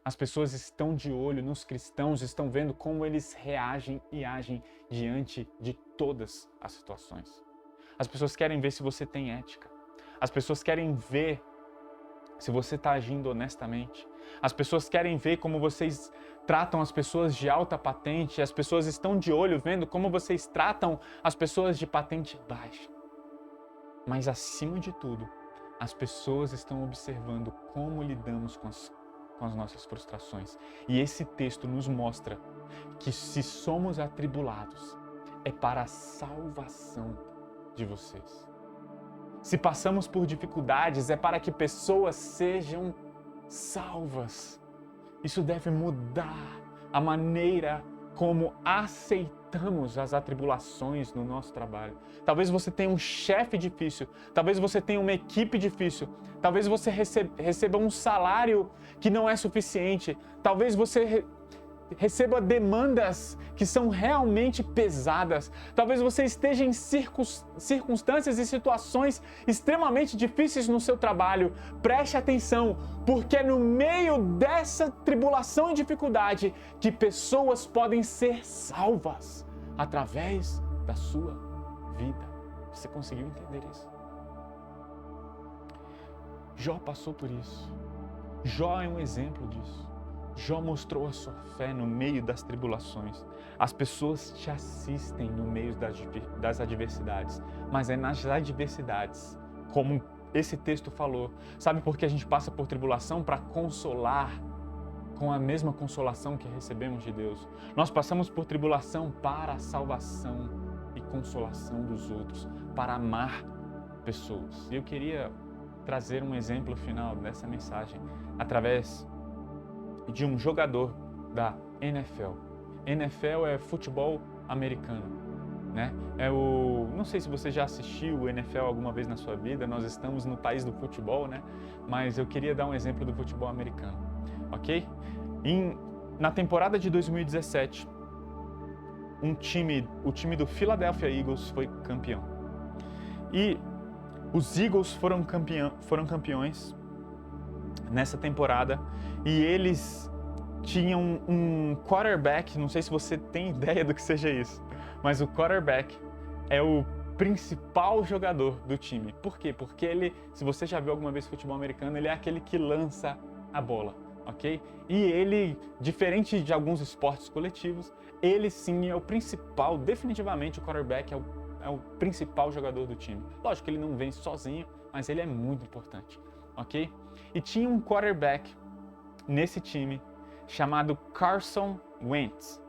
As pessoas estão de olho nos cristãos, estão vendo como eles reagem e agem diante de todas as situações. As pessoas querem ver se você tem ética. As pessoas querem ver se você está agindo honestamente. As pessoas querem ver como vocês tratam as pessoas de alta patente. As pessoas estão de olho vendo como vocês tratam as pessoas de patente baixa. Mas acima de tudo, as pessoas estão observando como lidamos com as nossas frustrações. E esse texto nos mostra que se somos atribulados, é para a salvação de vocês. Se passamos por dificuldades, é para que pessoas sejam salvas. Isso deve mudar a maneira como aceitamos as atribulações no nosso trabalho. Talvez você tenha um chefe difícil, talvez você tenha uma equipe difícil, talvez você receba um salário que não é suficiente, talvez você receba demandas que são realmente pesadas. Talvez você esteja em circunstâncias e situações extremamente difíceis no seu trabalho. Preste atenção, porque é no meio dessa tribulação e dificuldade que pessoas podem ser salvas através da sua vida. Você conseguiu entender isso? Jó passou por isso. Jó é um exemplo disso. Jó mostrou a sua fé no meio das tribulações. As pessoas te assistem no meio das adversidades, mas é nas adversidades, como esse texto falou. Sabe por que a gente passa por tribulação? Para consolar com a mesma consolação que recebemos de Deus. Nós passamos por tribulação para a salvação e consolação dos outros, para amar pessoas. E eu queria trazer um exemplo final dessa mensagem através de um jogador da NFL. NFL é futebol americano, né? Não sei se você já assistiu o NFL alguma vez na sua vida, nós estamos no país do futebol, né? Mas eu queria dar um exemplo do futebol americano, ok? Na temporada de 2017, o time do Philadelphia Eagles foi campeão. E os Eagles foram campeões nessa temporada, e eles tinham um quarterback, não sei se você tem ideia do que seja isso, mas o quarterback é o principal jogador do time. Por quê? Porque ele, se você já viu alguma vez futebol americano, ele é aquele que lança a bola, ok? E ele, diferente de alguns esportes coletivos, ele sim é o principal, definitivamente o quarterback é o principal jogador do time. Lógico que ele não vence sozinho, mas ele é muito importante, ok? E tinha um quarterback nesse time chamado Carson Wentz.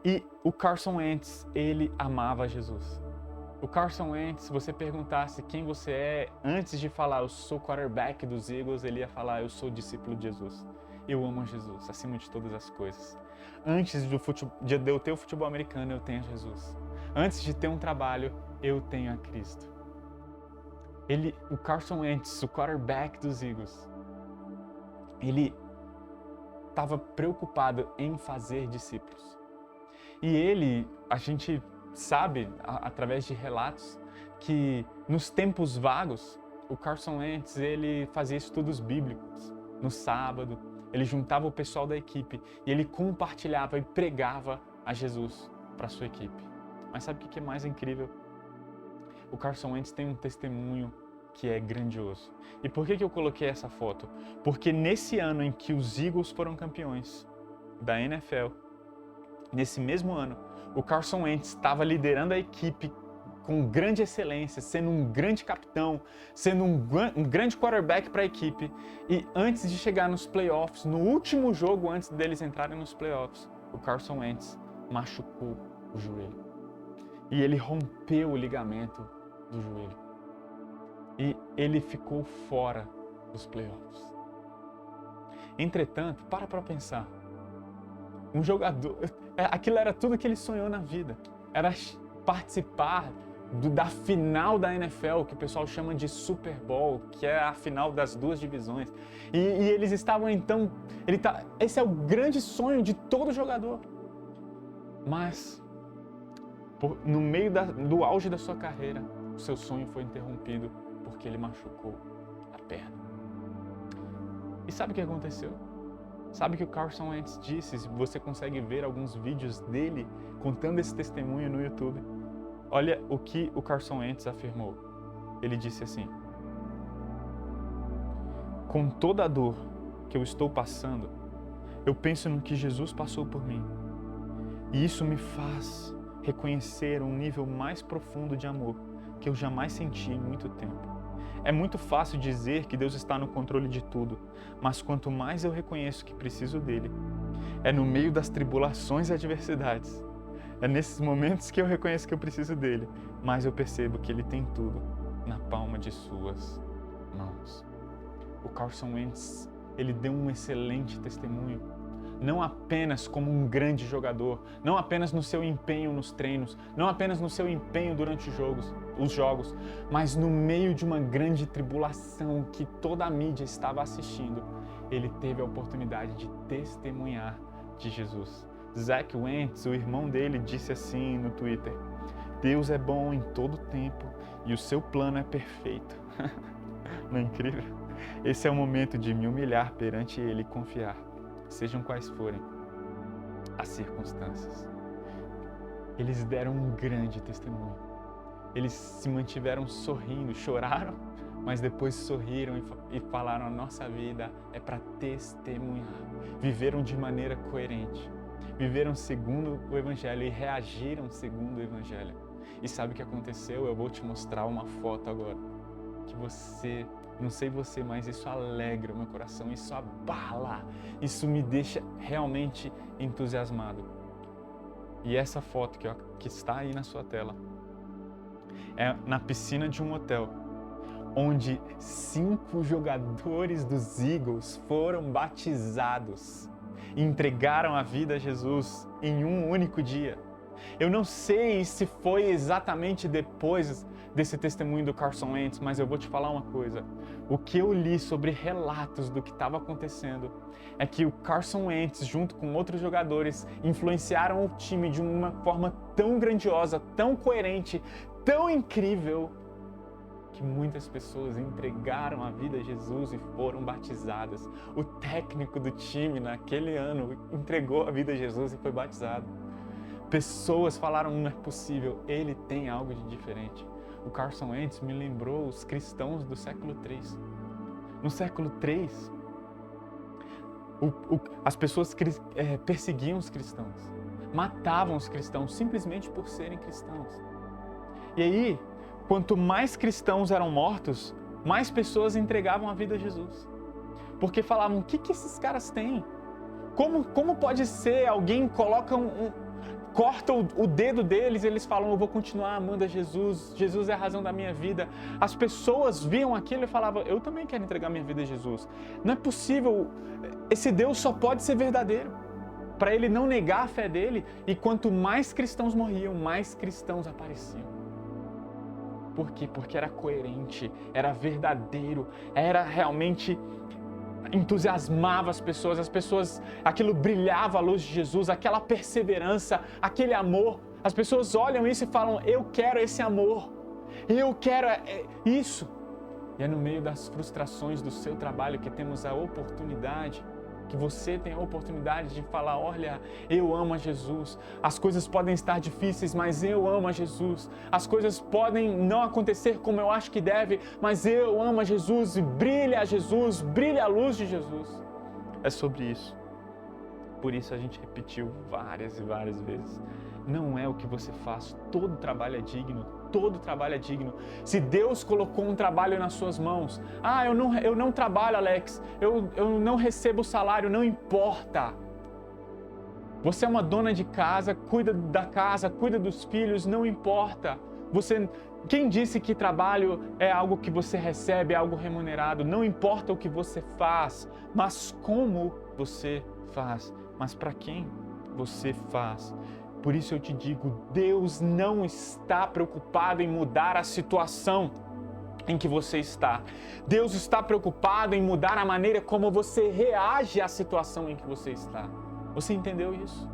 E o Carson Wentz, ele amava Jesus. O Carson Wentz, se você perguntasse quem você é, antes de falar eu sou quarterback dos Eagles, ele ia falar eu sou discípulo de Jesus. Eu amo Jesus, acima de todas as coisas. Antes de eu ter o futebol americano, eu tenho Jesus. Antes de ter um trabalho, eu tenho a Cristo. O Carson Wentz, o quarterback dos Eagles, ele estava preocupado em fazer discípulos. E a gente sabe, através de relatos, que nos tempos vagos, o Carson Wentz, ele fazia estudos bíblicos no sábado, ele juntava o pessoal da equipe e ele compartilhava e pregava a Jesus para a sua equipe. Mas sabe o que é mais incrível? O Carson Wentz tem um testemunho que é grandioso. E por que eu coloquei essa foto? Porque nesse ano em que os Eagles foram campeões da NFL, nesse mesmo ano, o Carson Wentz estava liderando a equipe com grande excelência, sendo um grande capitão, sendo um grande quarterback para a equipe. E antes de chegar nos playoffs, no último jogo antes deles entrarem nos playoffs, o Carson Wentz machucou o joelho. E ele rompeu o ligamento do joelho. E ele ficou fora dos playoffs. Entretanto, para pensar. Um jogador... Aquilo era tudo que ele sonhou na vida. Era participar da final da NFL, que o pessoal chama de Super Bowl, que é a final das duas divisões. E eles estavam então... esse é o grande sonho de todo jogador. Mas, no meio do auge da sua carreira, o seu sonho foi interrompido porque ele machucou a perna. E sabe o que aconteceu? Sabe o que o Carson Wentz disse? Você consegue ver alguns vídeos dele contando esse testemunho no YouTube. Olha o que o Carson Wentz afirmou. Ele disse assim: com toda a dor que eu estou passando, eu penso no que Jesus passou por mim. E isso me faz reconhecer um nível mais profundo de amor que eu jamais senti em muito tempo. É muito fácil dizer que Deus está no controle de tudo, mas quanto mais eu reconheço que preciso dele, é no meio das tribulações e adversidades. É nesses momentos que eu reconheço que eu preciso dele, mas eu percebo que ele tem tudo na palma de suas mãos. O Carson Wentz, ele deu um excelente testemunho, não apenas como um grande jogador, não apenas no seu empenho nos treinos, não apenas no seu empenho durante os jogos, mas no meio de uma grande tribulação que toda a mídia estava assistindo, ele teve a oportunidade de testemunhar de Jesus. Zach Wentz, o irmão dele, disse assim no Twitter: Deus é bom em todo tempo e o seu plano é perfeito. Não é incrível? Esse é o momento de me humilhar perante ele e confiar, sejam quais forem as circunstâncias. Eles deram um grande testemunho. Eles se mantiveram sorrindo, choraram, mas depois sorriram e falaram: a nossa vida é para testemunhar. Viveram de maneira coerente. Viveram segundo o Evangelho e reagiram segundo o Evangelho. E sabe o que aconteceu? Eu vou te mostrar uma foto agora. Que você, não sei você, mas isso alegra o meu coração, isso abala, isso me deixa realmente entusiasmado. E essa foto que está aí na sua tela é na piscina de um hotel, onde 5 jogadores dos Eagles foram batizados e entregaram a vida a Jesus em um único dia. Eu não sei se foi exatamente depois desse testemunho do Carson Wentz, mas eu vou te falar uma coisa. O que eu li sobre relatos do que estava acontecendo é que o Carson Wentz, junto com outros jogadores, influenciaram o time de uma forma tão grandiosa, tão coerente, tão incrível, que muitas pessoas entregaram a vida a Jesus e foram batizadas. O técnico do time naquele ano entregou a vida a Jesus e foi batizado. Pessoas falaram: não é possível, ele tem algo de diferente. O Carson Wentz me lembrou os cristãos do século III. No século III, as pessoas perseguiam os cristãos, matavam os cristãos simplesmente por serem cristãos. E aí, quanto mais cristãos eram mortos, mais pessoas entregavam a vida a Jesus. Porque falavam: o que esses caras têm? Como pode ser? Alguém coloca corta o dedo deles e eles falam: eu vou continuar amando a Jesus, Jesus é a razão da minha vida. As pessoas viam aquilo e falavam: eu também quero entregar minha vida a Jesus. Não é possível, esse Deus só pode ser verdadeiro. Para ele não negar a fé dele, e quanto mais cristãos morriam, mais cristãos apareciam. Por quê? Porque era coerente, era verdadeiro, era realmente... entusiasmava as pessoas, aquilo brilhava a luz de Jesus, aquela perseverança, aquele amor. As pessoas olham isso e falam: eu quero esse amor, eu quero isso. E é no meio das frustrações do seu trabalho que temos a oportunidade, que você tenha a oportunidade de falar: olha, eu amo a Jesus. As coisas podem estar difíceis, mas eu amo a Jesus. As coisas podem não acontecer como eu acho que deve, mas eu amo a Jesus. E brilha a Jesus, brilha a luz de Jesus. É sobre isso. Por isso a gente repetiu várias e várias vezes. Não é o que você faz, todo trabalho é digno, todo trabalho é digno. Se Deus colocou um trabalho nas suas mãos, eu não trabalho, Alex, eu não recebo salário, não importa. Você é uma dona de casa, cuida da casa, cuida dos filhos, não importa. Quem disse que trabalho é algo que você recebe, é algo remunerado? Não importa o que você faz, mas como você faz, mas para quem você faz. Por isso eu te digo, Deus não está preocupado em mudar a situação em que você está. Deus está preocupado em mudar a maneira como você reage à situação em que você está. Você entendeu isso?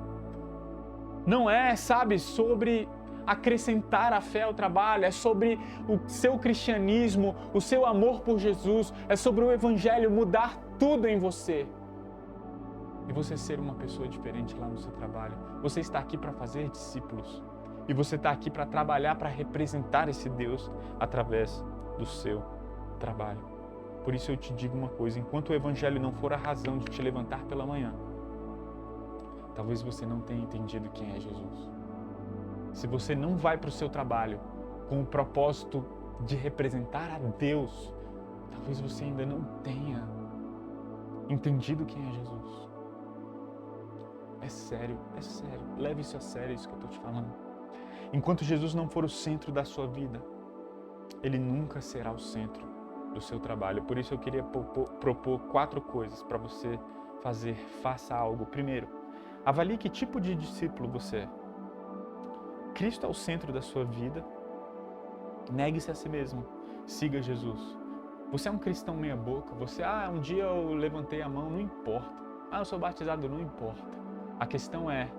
Não é, sobre acrescentar a fé ao trabalho, é sobre o seu cristianismo, o seu amor por Jesus, é sobre o Evangelho mudar tudo em você. E você ser uma pessoa diferente lá no seu trabalho. Você está aqui para fazer discípulos. E você está aqui para trabalhar, para representar esse Deus através do seu trabalho. Por isso eu te digo uma coisa, enquanto o Evangelho não for a razão de te levantar pela manhã, talvez você não tenha entendido quem é Jesus. Se você não vai para o seu trabalho com o propósito de representar a Deus, talvez você ainda não tenha entendido quem é Jesus. É sério, leve isso a sério, isso que eu estou te falando. Enquanto Jesus não for o centro da sua vida, Ele nunca será o centro do seu trabalho. Por isso eu queria propor 4 coisas para você fazer. Faça algo. Primeiro, avalie que tipo de discípulo você é. Cristo é o centro da sua vida. Negue-se a si mesmo. Siga Jesus. Você é um cristão meia boca. Você, um dia eu levantei a mão, não importa. Eu sou batizado, não importa. A questão é,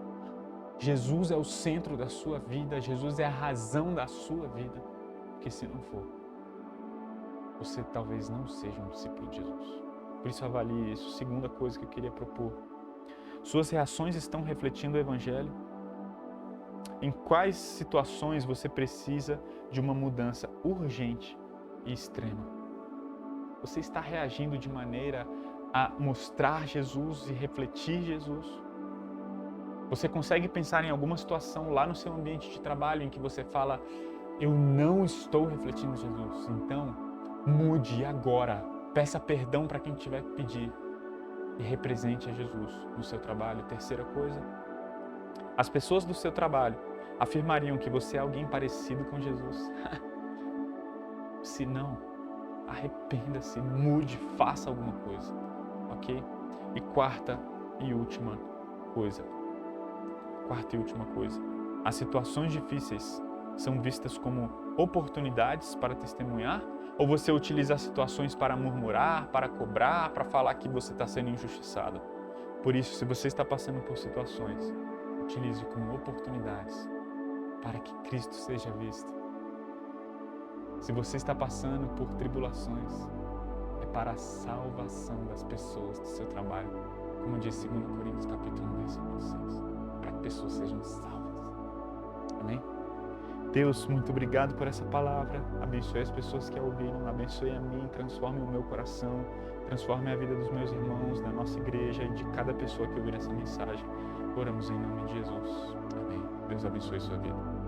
Jesus é o centro da sua vida, Jesus é a razão da sua vida. Porque se não for, você talvez não seja um discípulo de Jesus. Por isso avalie isso. Segunda coisa que eu queria propor. Suas reações estão refletindo o Evangelho? Em quais situações você precisa de uma mudança urgente e extrema? Você está reagindo de maneira a mostrar Jesus e refletir Jesus? Você consegue pensar em alguma situação lá no seu ambiente de trabalho em que você fala: eu não estou refletindo Jesus? Então, mude agora. Peça perdão para quem tiver que pedir. E represente a Jesus no seu trabalho. Terceira coisa, as pessoas do seu trabalho afirmariam que você é alguém parecido com Jesus. Se não, arrependa-se, mude, faça alguma coisa, ok? E quarta e última coisa, as situações difíceis são vistas como oportunidades para testemunhar? Ou você utiliza as situações para murmurar, para cobrar, para falar que você está sendo injustiçado? Por isso, se você está passando por situações, utilize como oportunidades para que Cristo seja visto. Se você está passando por tribulações, é para a salvação das pessoas do seu trabalho. Como diz 2 Coríntios capítulo 1, versículo 6. Para que pessoas sejam salvas. Amém? Deus, muito obrigado por essa palavra. Abençoe as pessoas que a ouviram, abençoe a mim, transforme o meu coração, transforme a vida dos meus irmãos, da nossa igreja e de cada pessoa que ouvir essa mensagem. Oramos em nome de Jesus. Amém. Deus abençoe sua vida.